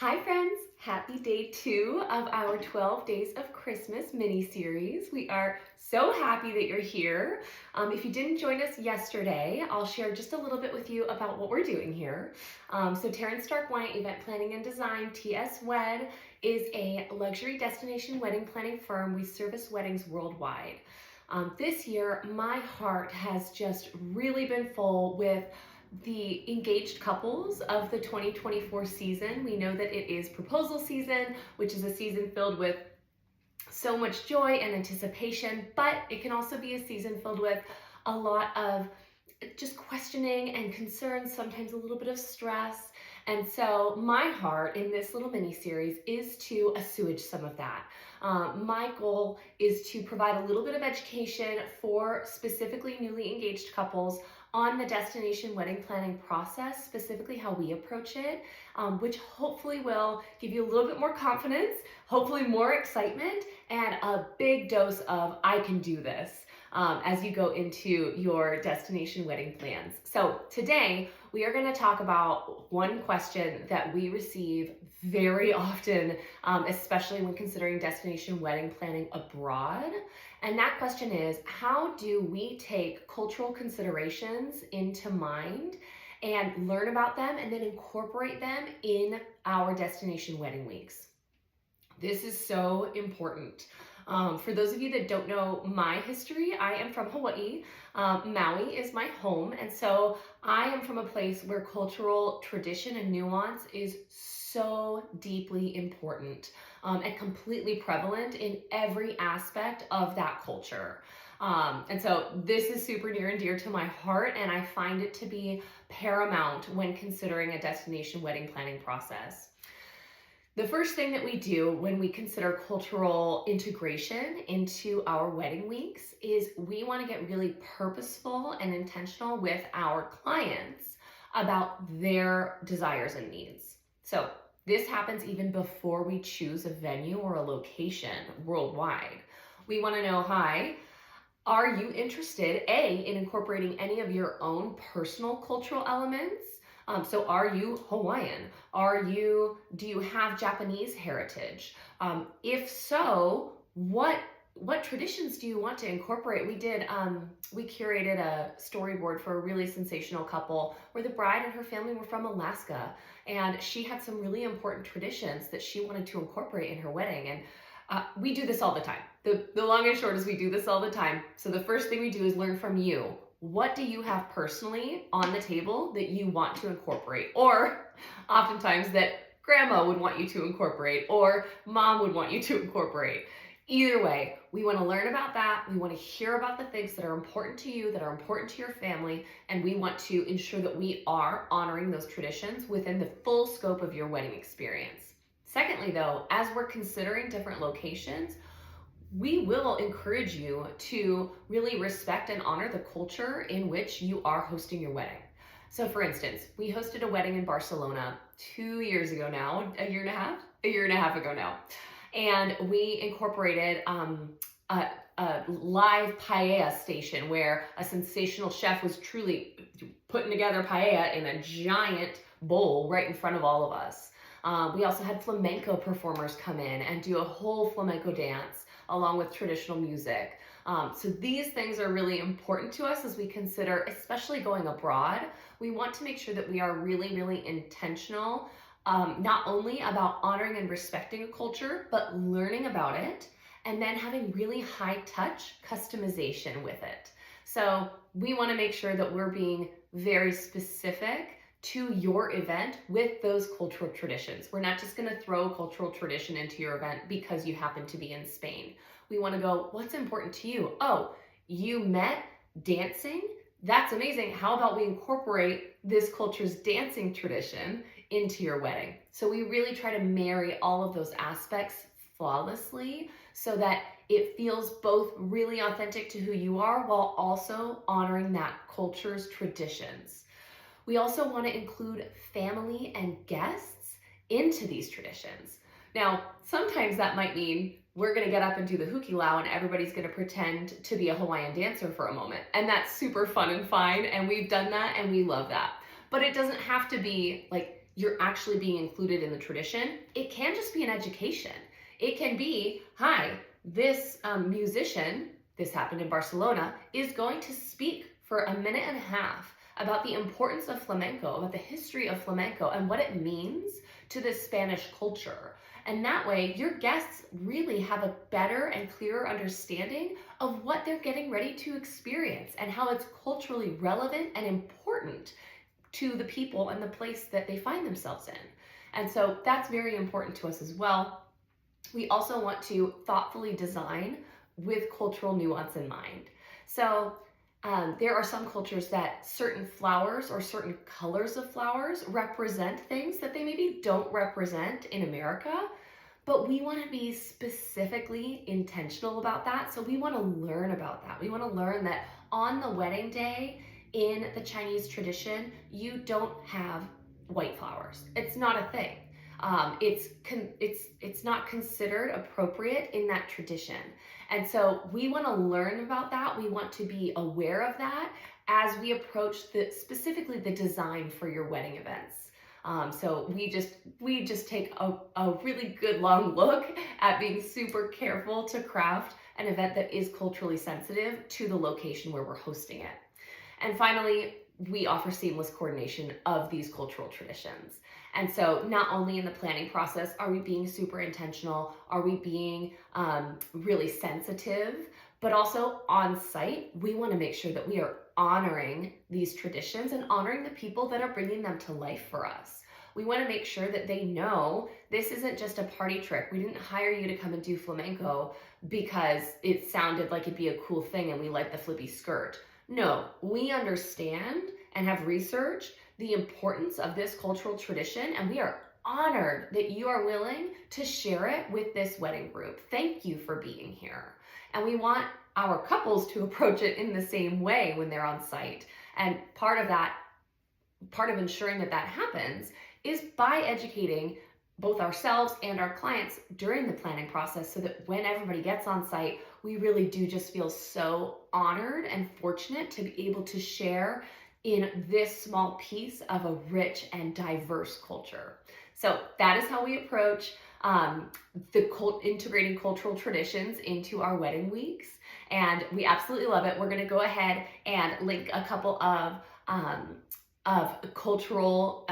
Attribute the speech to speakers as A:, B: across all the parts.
A: Hi friends, happy day 2 of our 12 Days of Christmas mini-series. We are so happy that you're here. If you didn't join us yesterday, I'll share just a little bit with you about what we're doing here. Taryn Wyant Event Planning and Design, TSWED, is a luxury destination wedding planning firm. We service weddings worldwide. This year, my heart has just really been full with the engaged couples of the 2024 season. We know that it is proposal season, which is a season filled with so much joy and anticipation, but it can also be a season filled with a lot of just questioning and concerns, sometimes a little bit of stress. And so my heart in this little mini series is to assuage some of that. My goal is to provide a little bit of education for specifically newly engaged couples on the destination wedding planning process, specifically how we approach it, which hopefully will give you a little bit more confidence, hopefully more excitement, and a big dose of I can do this as you go into your destination wedding plans. So today we are going to talk about one question that we receive very often, especially when considering destination wedding planning abroad. And that question is, how do we take cultural considerations into mind and learn about them and then incorporate them in our destination wedding weeks? This is so important. For those of you that don't know my history, I am from Hawaii. Maui is my home, and so I am from a place where cultural tradition and nuance is so deeply important and completely prevalent in every aspect of that culture. And so this is super near and dear to my heart, and I find it to be paramount when considering a destination wedding planning process. The first thing that we do when we consider cultural integration into our wedding weeks is we want to get really purposeful and intentional with our clients about their desires and needs. So this happens even before we choose a venue or a location worldwide. We want to know, hi, are you interested, A, in incorporating any of your own personal cultural elements? So are you Hawaiian? Do you have Japanese heritage? If so, what traditions do you want to incorporate? We curated a storyboard for a really sensational couple where the bride and her family were from Alaska, and she had some really important traditions that she wanted to incorporate in her wedding. And we do this all the time. The long and short is we do this all the time. So the first thing we do is learn from you. What do you have personally on the table that you want to incorporate? Or oftentimes that grandma would want you to incorporate, or mom would want you to incorporate. Either way, we want to learn about that. We want to hear about the things that are important to you, that are important to your family, and we want to ensure that we are honoring those traditions within the full scope of your wedding experience. Secondly, though, as we're considering different locations, we will encourage you to really respect and honor the culture in which you are hosting your wedding. So for instance, we hosted a wedding in Barcelona 2 years ago now, a year and a half ago now. And we incorporated a live paella station where a sensational chef was truly putting together paella in a giant bowl right in front of all of us. We also had flamenco performers come in and do a whole flamenco dance along with traditional music. So these things are really important to us as we consider, especially going abroad. We want to make sure that we are really, really intentional, not only about honoring and respecting a culture, but learning about it and then having really high touch customization with it. So we want to make sure that we're being very specific to your event with those cultural traditions. We're not just going to throw a cultural tradition into your event because you happen to be in Spain. We want to go, what's important to you? Oh, you met dancing? That's amazing. How about we incorporate this culture's dancing tradition into your wedding? So we really try to marry all of those aspects flawlessly so that it feels both really authentic to who you are while also honoring that culture's traditions. We also want to include family and guests into these traditions. Now, sometimes that might mean we're going to get up and do the hukilau and everybody's going to pretend to be a Hawaiian dancer for a moment. And that's super fun and fine. And we've done that and we love that. But it doesn't have to be like you're actually being included in the tradition. It can just be an education. It can be, hi, this musician, this happened in Barcelona, is going to speak for a minute and a half about the importance of flamenco, about the history of flamenco, and what it means to the Spanish culture. And that way, your guests really have a better and clearer understanding of what they're getting ready to experience and how it's culturally relevant and important to the people and the place that they find themselves in. And so that's very important to us as well. We also want to thoughtfully design with cultural nuance in mind. So there are some cultures that certain flowers or certain colors of flowers represent things that they maybe don't represent in America, but we want to be specifically intentional about that. So we want to learn about that. We want to learn that on the wedding day in the Chinese tradition, you don't have white flowers. It's not a thing. It's not considered appropriate in that tradition. And so we want to learn about that. We want to be aware of that as we approach specifically the design for your wedding events. So we just take a really good long look at being super careful to craft an event that is culturally sensitive to the location where we're hosting it. And finally, we offer seamless coordination of these cultural traditions. And so not only in the planning process are we being super intentional, are we being really sensitive, but also on site, we want to make sure that we are honoring these traditions and honoring the people that are bringing them to life for us. We want to make sure that they know this isn't just a party trick. We didn't hire you to come and do flamenco because it sounded like it'd be a cool thing and we like the flippy skirt. No, we understand and have researched the importance of this cultural tradition, and we are honored that you are willing to share it with this wedding group. Thank you for being here. And we want our couples to approach it in the same way when they're on site. And part of ensuring that that happens is by educating both ourselves and our clients during the planning process so that when everybody gets on site, we really do just feel so honored and fortunate to be able to share in this small piece of a rich and diverse culture. So that is how we approach integrating cultural traditions into our wedding weeks. And we absolutely love it. We're going to go ahead and link a couple of cultural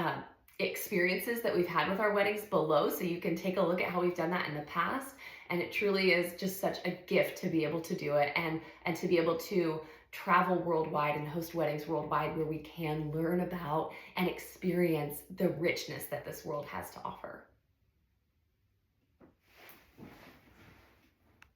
A: experiences that we've had with our weddings below, so you can take a look at how we've done that in the past. And it truly is just such a gift to be able to do it and to be able to travel worldwide and host weddings worldwide where we can learn about and experience the richness that this world has to offer.